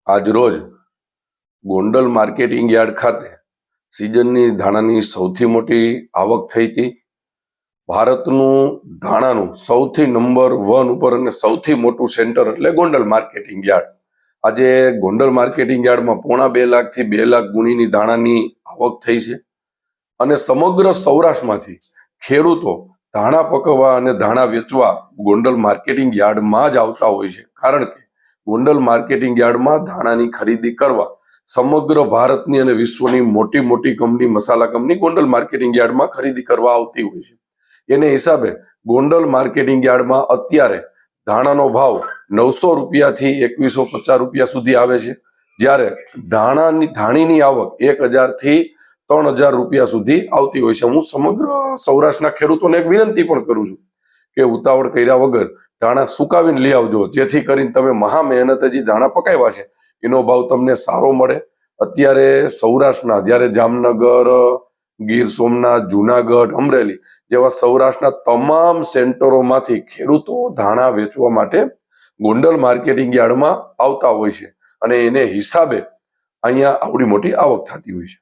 આજરોજ Gondal marketing yard ખાતે સિઝનની ધાણાની સૌથી મોટી આવક થઈ હતી. ભારતનું ધાણાનું સૌથી નંબર 1 ઉપર અને સૌથી મોટું સેન્ટર એટલે ગોંડલ માર્કેટિંગ યાર્ડ. આજે ગોંડલ માર્કેટિંગ યાર્ડમાં 1.5 લાખથી 2 લાખ ગુણીની ધાણાની આવક થઈ છે અને સમગ્ર સૌરાષ્ટ્રમાંથી ખેડૂતો ધાણા પકવવા અને ધાણા વેચવા ગોંડલ માર્કેટિંગ યાર્ડમાં જ આવતા હોય છે. કારણ કે ગોંડલ માર્કેટિંગ યાર્ડમાં ધાણાની ખરીદી કરવા સમગ્ર ભારતની અને વિશ્વની મોટી મોટી કંપની, મસાલા કંપની ગોંડલ માર્કેટિંગ યાર્ડમાં ખરીદી કરવા આવતી હોય છે. એને હિસાબે ગોંડલ માર્કેટિંગ યાર્ડમાં અત્યારે ધાણાનો ભાવ 900 રૂપિયાથી 2150 રૂપિયા સુધી આવે છે, જ્યારે ધાણીની આવક 1000 થી 3000 રૂપિયા સુધી આવતી હોય છે. હું સમગ્ર સૌરાષ્ટ્રના ખેડૂતોને એક વિનંતી પણ કરું છું કે ઉતાવળ કર્યા વગર ધાણા સુકાવીને લઈ આવજો, જેથી કરીને તમે મહા મહેનતે જે ધાણા પકાવ્યા છે એનો ભાવ તમને સારો મળે. અત્યારે સૌરાષ્ટ્રના જ્યારે જામનગર, ગીર સોમનાથ, જુનાગઢ, અમરેલી જેવા સૌરાષ્ટ્રના તમામ સેન્ટરોમાંથી ખેડૂતો ધાણા વેચવા માટે ગોંડલ માર્કેટિંગ યાર્ડમાં આવતા હોય છે અને એને હિસાબે અહીંયા આવડી મોટી આવક થતી હોય છે.